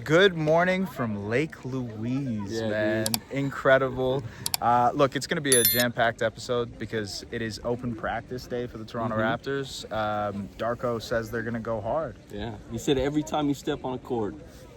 Good morning from Lake Louise, man. Dude. Incredible. Look, it's going to be a jam-packed episode because it is open practice day for the Toronto Raptors. Darko says they're going to go hard. Yeah, he said every time you step on a court,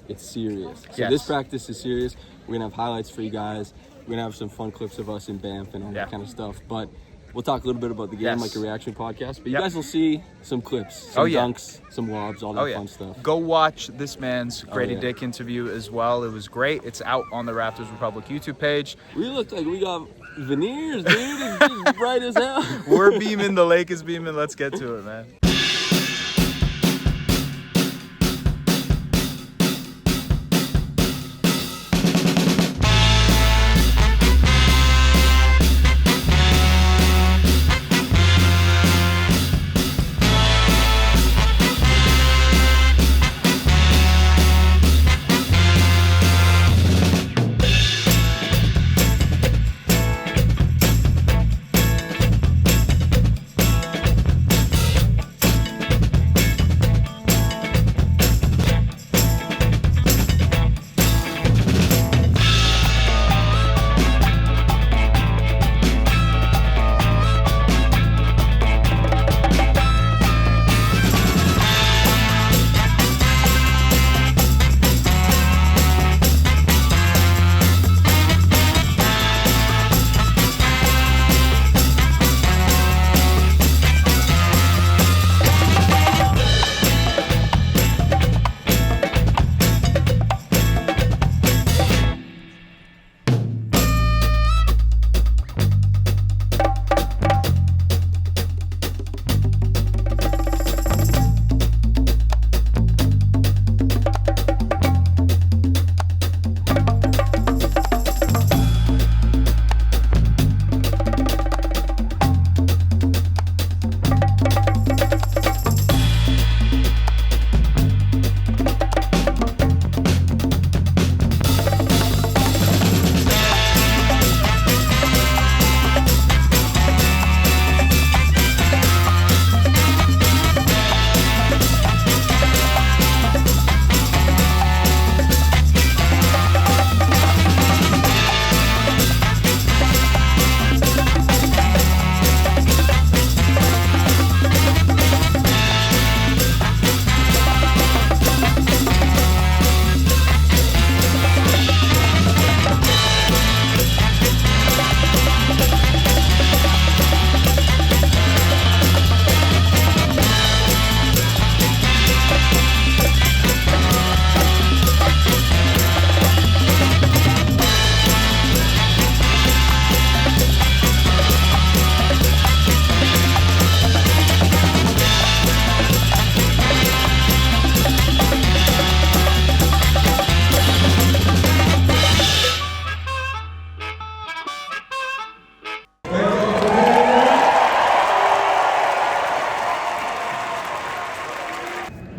it's serious. So This practice is serious. We're going to have highlights for you guys. We're going to have some fun clips of us in Banff and all that kind of stuff. But we'll talk a little bit about the game, like a reaction podcast. But you guys will see some clips, some dunks, some lobs, all that fun stuff. Go watch this man's Grady Dick interview as well. It was great. It's out on the Raptors Republic YouTube page. We look like we got veneers, dude. It's just bright as hell. We're beaming. The lake is beaming. Let's get to it, man.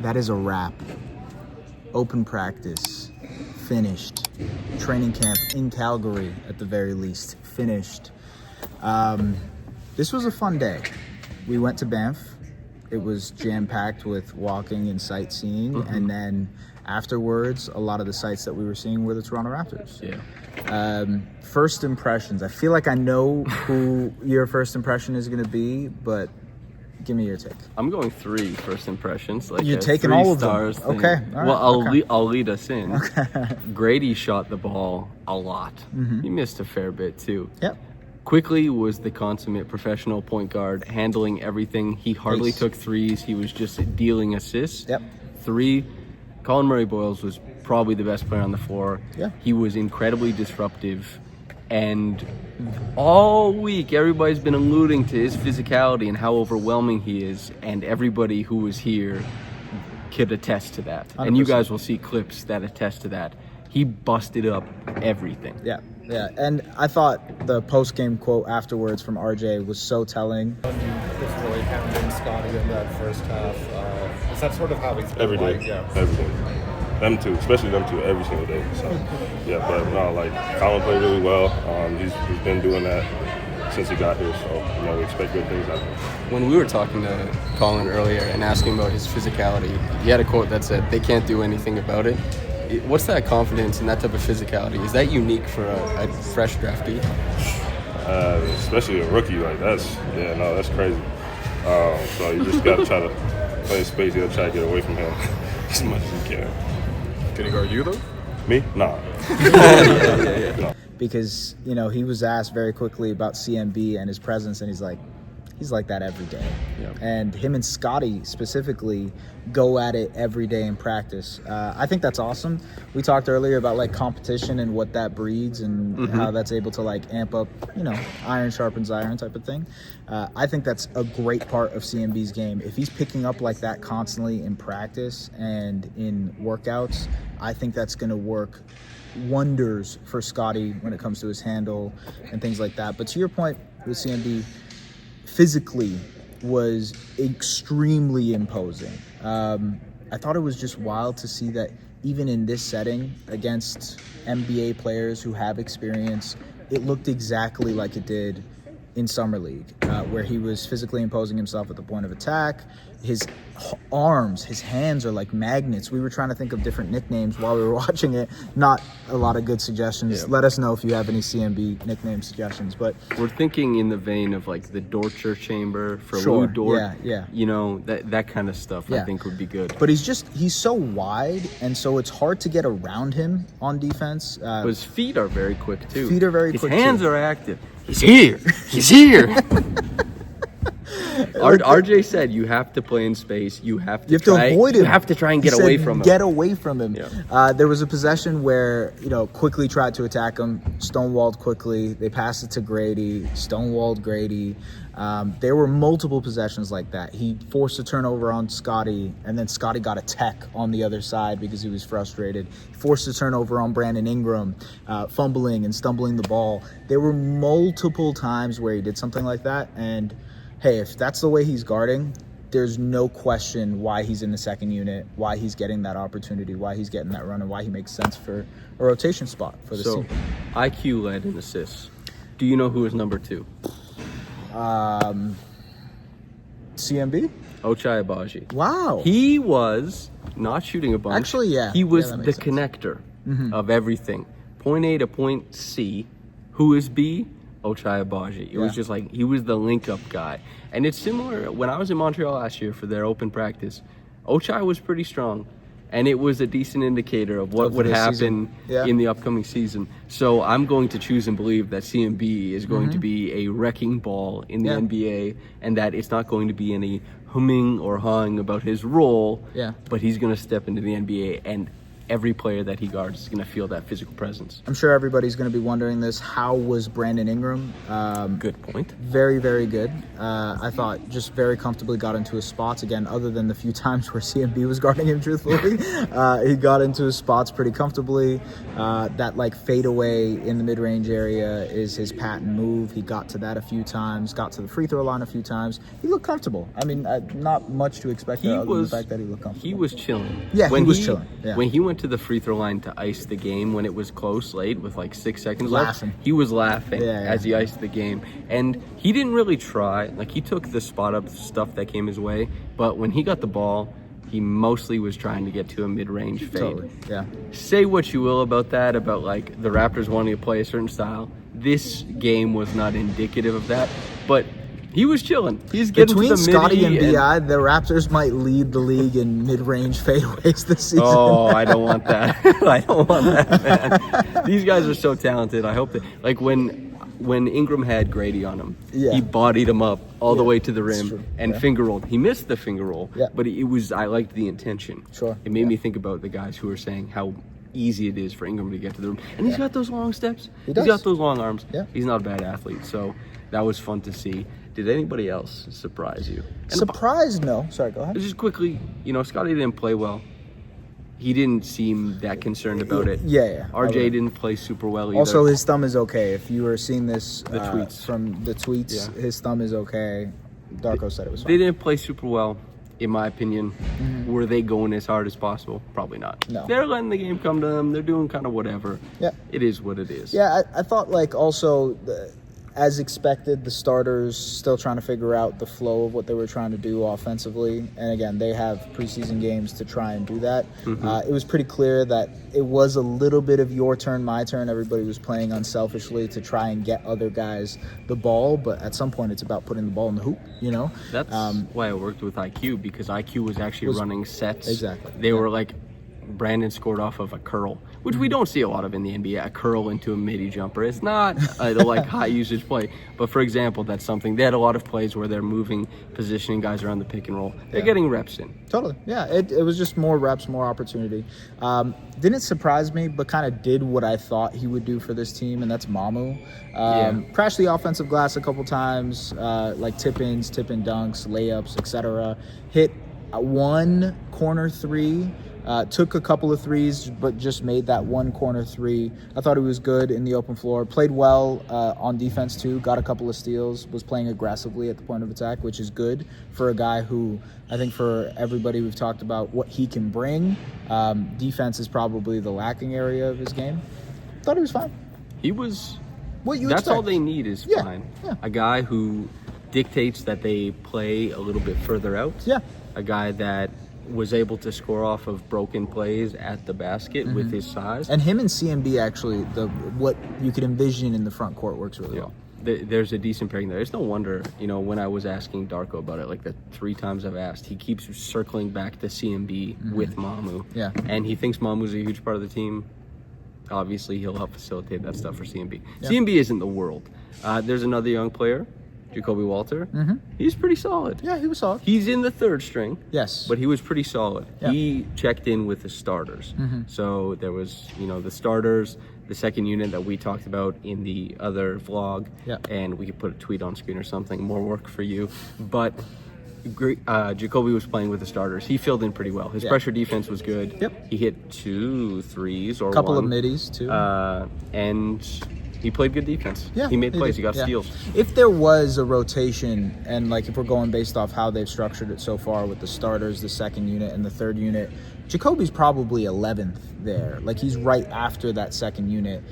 That is a wrap. Open practice, finished. Training camp in Calgary, at the very least, finished. This was a fun day. We went to Banff. It was jam-packed with walking and sightseeing, and then afterwards, a lot of the sights that we were seeing were the Toronto Raptors. Yeah. First impressions. I feel like I know who your first impression is going to be, but give me your take. I'm going 3 first impressions. Like you're taking all of them. Thing. Okay. All right. I'll lead us in. Okay. Grady shot the ball a lot. He missed a fair bit too. Yep. Quickly was the consummate professional point guard, handling everything. He hardly took threes. He was just dealing assists. Yep. 3, Collin Murray-Boyles was probably the best player on the floor. Yeah. He was incredibly disruptive. And all week, everybody's been alluding to his physicality and how overwhelming he is. And everybody who was here could attest to that. 100%. And you guys will see clips that attest to that. He busted up everything. Yeah. And I thought the post-game quote afterwards from RJ was so telling. Just really handling Scotty in that first half. Is that sort of how he's been every day? Like? Yeah. Every day. Them two, especially them two, every single day. So, yeah, but no, like, Collin played really well. He's been doing that since he got here, so, we expect good things out of him. When we were talking to Collin earlier and asking about his physicality, he had a quote that said, "They can't do anything about it. What's that confidence and that type of physicality? Is that unique for a fresh draftee? Especially a rookie, like that's crazy. So you just gotta try to play in space. You gotta try to get away from him as much as you can. Can he guard you though? Me? Nah. Yeah. Because, you know, he was asked very quickly about CMB and his presence, and he's like that every day. Yeah. And him and Scotty specifically go at it every day in practice. I think that's awesome. We talked earlier about like competition and what that breeds and how that's able to like amp up, you know, iron sharpens iron type of thing. I think that's a great part of CMB's game. If he's picking up like that constantly in practice and in workouts, I think that's going to work wonders for Scotty when it comes to his handle and things like that. But to your point with CMB, physically was extremely imposing. I thought it was just wild to see that even in this setting against NBA players who have experience, it looked exactly like it did in Summer League, where he was physically imposing himself at the point of attack. His arms, his hands are like magnets. We were trying to think of different nicknames while we were watching it. Not a lot of good suggestions. Yeah. Let us know if you have any CMB nickname suggestions. But We're thinking in the vein of like the Dortcher chamber for Sure, Lou Dort. yeah. You know, that kind of stuff I Yeah. think would be good. But he's so wide, and so it's hard to get around him on defense. But his feet are very quick too. Feet are very his quick, hands too. are active. He's here. He's here. RJ said you have to play in space. You have to avoid him. You have to try and He get said away from him. Get away from him. Yeah. There was a possession where, you know, quickly tried to attack him, stonewalled quickly. They passed it to Grady, stonewalled Grady. There were multiple possessions like that. He forced a turnover on Scotty, and then Scotty got a tech on the other side because he was frustrated. He forced a turnover on Brandon Ingram, fumbling and stumbling the ball. There were multiple times where he did something like that, and hey, if that's the way he's guarding, there's no question why he's in the second unit, why he's getting that opportunity, why he's getting that run, and why he makes sense for a rotation spot for the team. IQ led in assists. Do you know who is number 2? CMB? Ochai Agbaji. Wow. He was not shooting a bunch. Actually, yeah. He was Yeah, that the makes sense. connector of everything. Point A to point C. Who is B? Ochai Agbaji. It was Yeah. just like, he was the link-up guy. And it's similar, when I was in Montreal last year for their open practice, Ochai was pretty strong. And it was a decent indicator of what Of would this happen season. Yeah. in the upcoming season. So I'm going to choose and believe that CMB is going to be a wrecking ball in the Yeah. NBA, and that it's not going to be any humming or hawing about his role, Yeah. but he's going to step into the NBA, and every player that he guards is going to feel that physical presence. I'm sure everybody's going to be wondering this. How was Brandon Ingram? Good point. Very, very good. I thought just very comfortably got into his spots again, other than the few times where CMB was guarding him, truthfully. He got into his spots pretty comfortably. That like fadeaway in the mid-range area is his patent move. He got to that a few times, got to the free throw line a few times. He looked comfortable. I mean, not much to expect other than the fact that he looked comfortable. He was chilling. Yeah, he was chilling, yeah. When he went to the free throw line to ice the game when it was close late with like 6 seconds Laughing. left, he was laughing Yeah. as he iced the game. And he didn't really try. Like, he took the spot up stuff that came his way, but when he got the ball, he mostly was trying to get to a mid-range fade. Totally, yeah. Say what you will about that, about like the Raptors wanting to play a certain style. This game was not indicative of that, but he was chilling. He's getting Between to the Scotty and midi BI, the Raptors might lead the league in mid-range fadeaways this season. Oh, I don't want that. I don't want that, man. These guys are so talented. I hope that, like, when Ingram had Grady on him, Yeah. he bodied him up all the way to the that's rim true. and Yeah. finger rolled. He missed the finger roll, Yeah. but I liked the intention. Sure. It made Yeah. me think about the guys who are saying how easy it is for Ingram to get to the rim. And he's got those long steps. He He's does. got those long arms. Yeah. He's not a bad athlete. So that was fun to see. Did anybody else surprise you? And Surprised? No. Sorry, go ahead. just quickly, Scotty didn't play well. He didn't seem that concerned about it. Yeah. RJ didn't play super well either. Also, his thumb is okay. If you were seeing this tweets. from the tweets, Yeah. his thumb is okay. Darko said it was They fine. didn't play super well, in my opinion. Were they going as hard as possible? Probably not. No. They're letting the game come to them. They're doing kind of whatever. Yeah. It is what it is. Yeah, I thought like also as expected, the starters still trying to figure out the flow of what they were trying to do offensively. And again, they have preseason games to try and do that. It was pretty clear that it was a little bit of your turn, my turn. Everybody was playing unselfishly to try and get other guys the ball. But at some point, it's about putting the ball in the hoop, That's why I worked with IQ, because IQ was actually running sets. Exactly. They were like, Brandon scored off of a curl, which we don't see a lot of in the NBA, a curl into a midi jumper. It's not a high usage play, but for example, that's something. They had a lot of plays where they're moving, positioning guys around the pick and roll. They're getting reps in. Totally. Yeah, it was just more reps, more opportunity. Didn't surprise me, but kind of did what I thought he would do for this team, and that's Mamu. Crashed the offensive glass a couple times, like tip-ins, tip-in dunks, layups, etc. Hit one corner three. Took a couple of threes, but just made that one corner three. I thought he was good in the open floor. Played well on defense, too. Got a couple of steals. Was playing aggressively at the point of attack, which is good for a guy who, I think for everybody we've talked about what he can bring. Defense is probably the lacking area of his game. Thought he was fine. He was... What you That's expect. all they need is fine. Yeah. A guy who dictates that they play a little bit further out. Yeah. A guy that was able to score off of broken plays at the basket with his size. And him and CMB actually, what you could envision in the front court works really well. There's a decent pairing there. It's no wonder, when I was asking Darko about it, like the 3 times I've asked, he keeps circling back to CMB with Mamu. Yeah. And he thinks Mamu's a huge part of the team. Obviously, he'll help facilitate that stuff for CMB. Yeah. CMB isn't the world. There's another young player, Jacoby Walter. He's pretty solid. Yeah, he was solid. He's in the third string. Yes. But he was pretty solid. Yeah. He checked in with the starters. So there was, the starters, the second unit that we talked about in the other vlog. Yeah. And we could put a tweet on screen or something, more work for you. But Jacoby was playing with the starters. He filled in pretty well. His pressure defense was good. Yep. He hit 2 threes or Couple one. of middies, too. And he played good defense. Yeah, he made plays. did. He got steals. If there was a rotation, and if we're going based off how they've structured it so far with the starters, the second unit, and the third unit, Jacoby's probably 11th there. He's right after that second unit.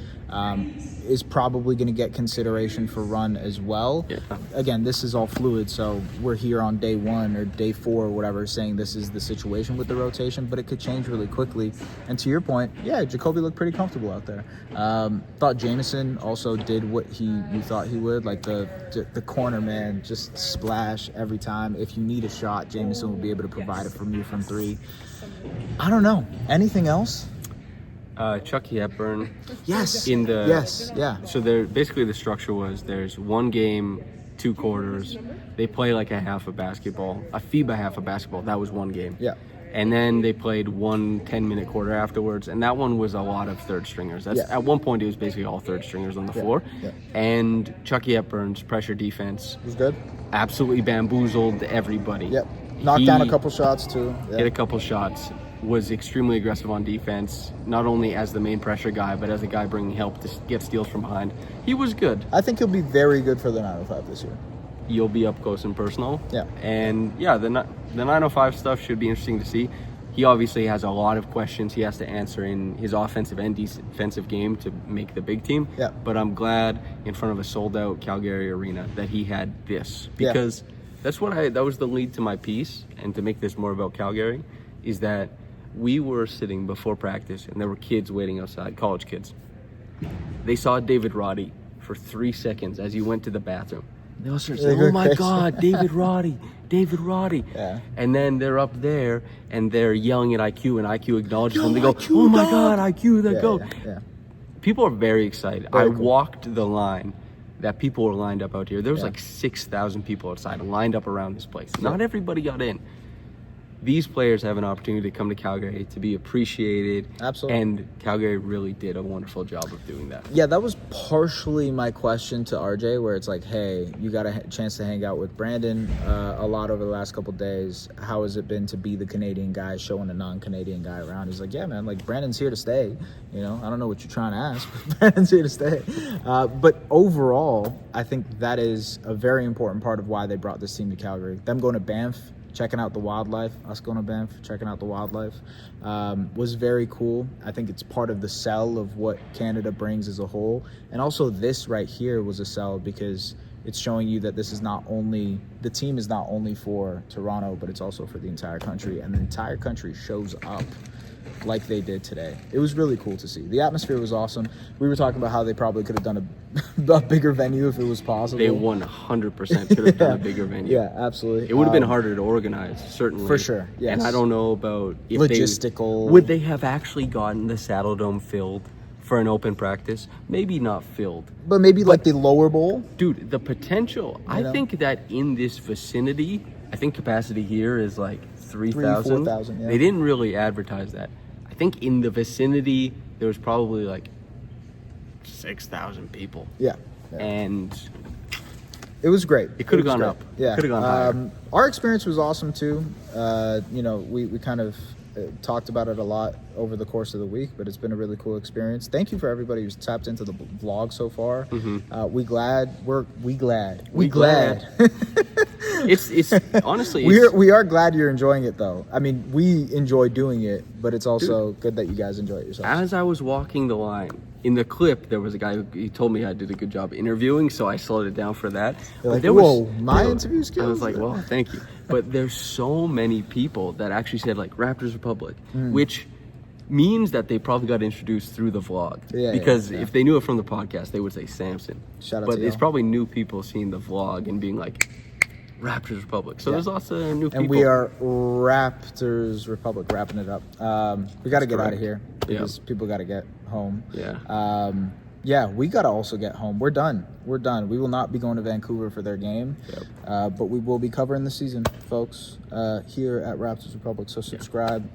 Is probably going to get consideration for run as well. Yeah. Again, this is all fluid, so we're here on day 1 or day 4 or whatever saying this is the situation with the rotation, but it could change really quickly. And to your point, Jacoby looked pretty comfortable out there. Thought Jameson also did what you thought he would, the corner man, just splash every time. If you need a shot, Jameson will be able to provide it from you from 3. I don't know. Anything else? Chucky Hepburn. Yes. Yes, yeah. So basically the structure was there's one game, 2 quarters. They play like a half of basketball, a FIBA half of basketball. That was one game. Yeah. And then they played one 10-minute quarter afterwards, and that one was a lot of third stringers. At one point, it was basically all third stringers on the floor. Yeah. And Chucky Hepburn's pressure defense Was good. absolutely bamboozled everybody. Yep. Knocked down a couple shots too. Yeah. Hit a couple shots. Was extremely aggressive on defense, not only as the main pressure guy, but as a guy bringing help to get steals from behind. He was good. I think he'll be very good for the 905 this year. You'll be up close and personal. Yeah. And the 905 stuff should be interesting to see. He obviously has a lot of questions he has to answer in his offensive and defensive game to make the big team. Yeah. But I'm glad in front of a sold-out Calgary arena that he had this, because that was the lead to my piece, and to make this more about Calgary, is that we were sitting before practice and there were kids waiting outside, college kids. They saw David Roddy for 3 seconds as he went to the bathroom. They all started saying, "Oh my God, David Roddy, David Roddy." Yeah. And then they're up there and they're yelling at IQ, and IQ acknowledges them. They go, IQ, "Oh my dog." God, IQ, that go. Yeah. People are very excited. Very I cool. walked the line that people were lined up out here. There was Yeah. like 6,000 people outside lined up around this place. Not everybody got in. These players have an opportunity to come to Calgary to be appreciated. Absolutely. And Calgary really did a wonderful job of doing that. Yeah, that was partially my question to RJ, where it's like, hey, you got a chance to hang out with Brandon a lot over the last couple of days. How has it been to be the Canadian guy showing a non-Canadian guy around? He's like, yeah, man, Brandon's here to stay. I don't know what you're trying to ask, but Brandon's here to stay. But overall, I think that is a very important part of why they brought this team to Calgary. Them going to Banff checking out the wildlife, us going to Banff, checking out the wildlife, was very cool. I think it's part of the sell of what Canada brings as a whole. And also this right here was a sell because it's showing you that this is not only, the team is not only for Toronto, but it's also for the entire country. And the entire country shows up like they did today. It was really cool to see. The atmosphere was awesome. We were talking about how they probably could have done a bigger venue if it was possible. They 100% could have done a bigger venue. Yeah, absolutely. It would have been harder to organize, certainly. For sure, yes. And I don't know about if logistical. Would they have actually gotten the Saddle Dome filled for an open practice? Maybe not filled. But maybe like the lower bowl? Dude, the potential. I think that in this vicinity, I think capacity here is like 3,000. 4,000, yeah. They didn't really advertise that. I think in the vicinity, there was probably like 6,000 people. Yeah. And it was great. it could have gone great. up. Yeah. Could have gone higher. Our experience was awesome too. We kind of talked about it a lot over the course of the week, but it's been a really cool experience. Thank you for everybody who's tapped into the vlog so far. We glad. It's honestly, we are glad you're enjoying it though. I mean, we enjoy doing it, but it's also good that you guys enjoy it yourselves. as I was walking the line, in the clip, there was a guy he told me I did a good job interviewing, so I slowed it down for that. You're like, there whoa, my interview skills? I was like, well, thank you. But there's so many people that actually said like Raptors Republic, which means that they probably got introduced through the vlog. Because if they knew it from the podcast, they would say Samson. Shout out but to it's y'all. probably new people seeing the vlog and being like, Raptors Republic. So there's lots of new people. And we are Raptors Republic, wrapping it up. We got to get out of here because people got to get home. We got to also get home. We're done. We will not be going to Vancouver for their game, but we will be covering the season, folks, here at Raptors Republic. So subscribe.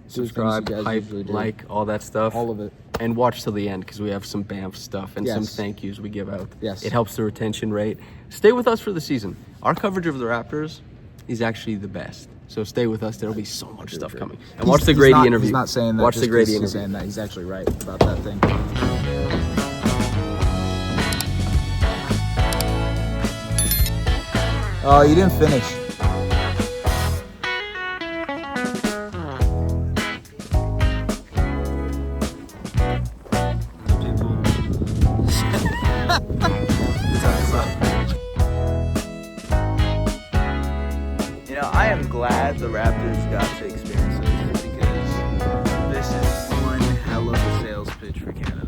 Subscribe, hype, like, all that stuff. All of it. And watch till the end because we have some Banff stuff and some thank yous we give out. Yes. It helps the retention rate. Stay with us for the season. Our coverage of the Raptors is actually the best. So stay with us. There will be so much stuff coming. And watch the Grady interview. He's not saying that. Watch the Grady interview. He's saying that. He's actually right about that thing. Oh, you didn't finish. I am glad the Raptors got to experience this because this is one hell of a sales pitch for Canada.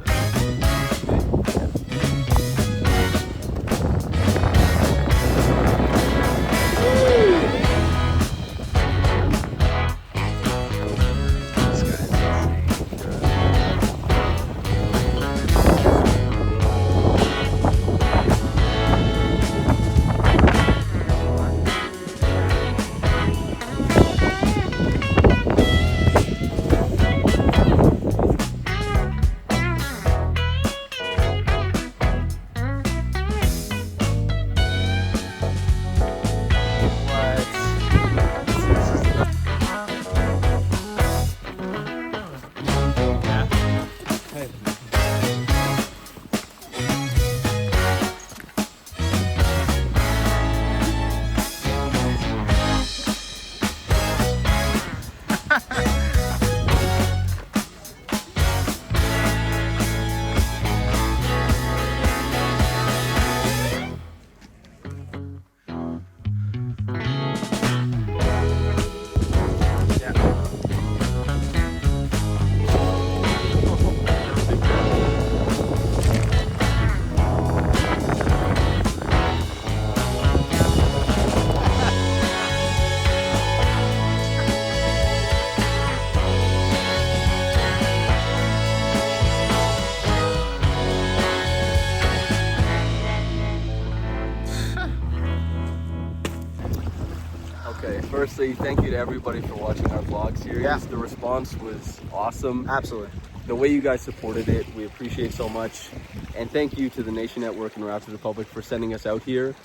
Firstly, thank you to everybody for watching our vlog series. The response was awesome. Absolutely. The way you guys supported it, we appreciate so much. And thank you to the Nation Network and Raptors Republic for sending us out here.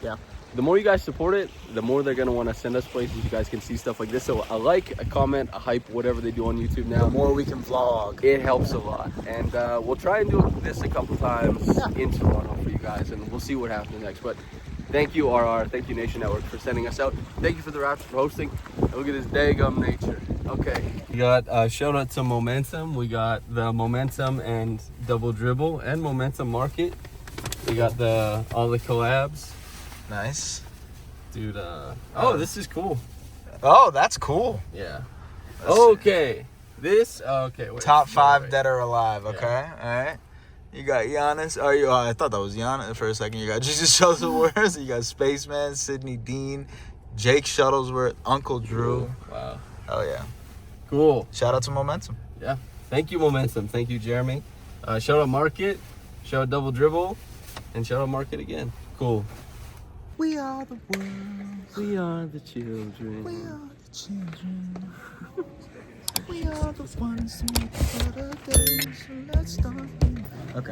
The more you guys support it, the more they're going to want to send us places you guys can see stuff like this. So a like, a comment, a hype, whatever they do on YouTube now. The more we can vlog. It helps a lot. And we'll try and do this a couple times in Toronto for you guys, and we'll see what happens next. But Thank you, RR. Thank you, Nation Network, for sending us out. Thank you for the Raptors for hosting. And look at this daggum nature. Okay. We got shout out to Momentum. We got the Momentum and Double Dribble and Momentum Market. We got all the collabs. Nice. Dude, oh, this is cool. Oh, that's cool. Yeah. Okay. Okay. Wait, Top 5 wait. dead or alive. Okay. All right. You got Giannis. I thought that was Giannis for a second. You got Jesus Shuttlesworth. You got Spaceman, Sidney Dean, Jake Shuttlesworth, Uncle Drew. Wow. Oh yeah. Cool. Shout out to Momentum. Yeah. Thank you, Momentum. Thank you, Jeremy. Shout out Market. Shout out Double Dribble. And shout out Market again. Cool. We are the world. We are the children. We are the children. We are the ones who make better days. So let's start. Okay.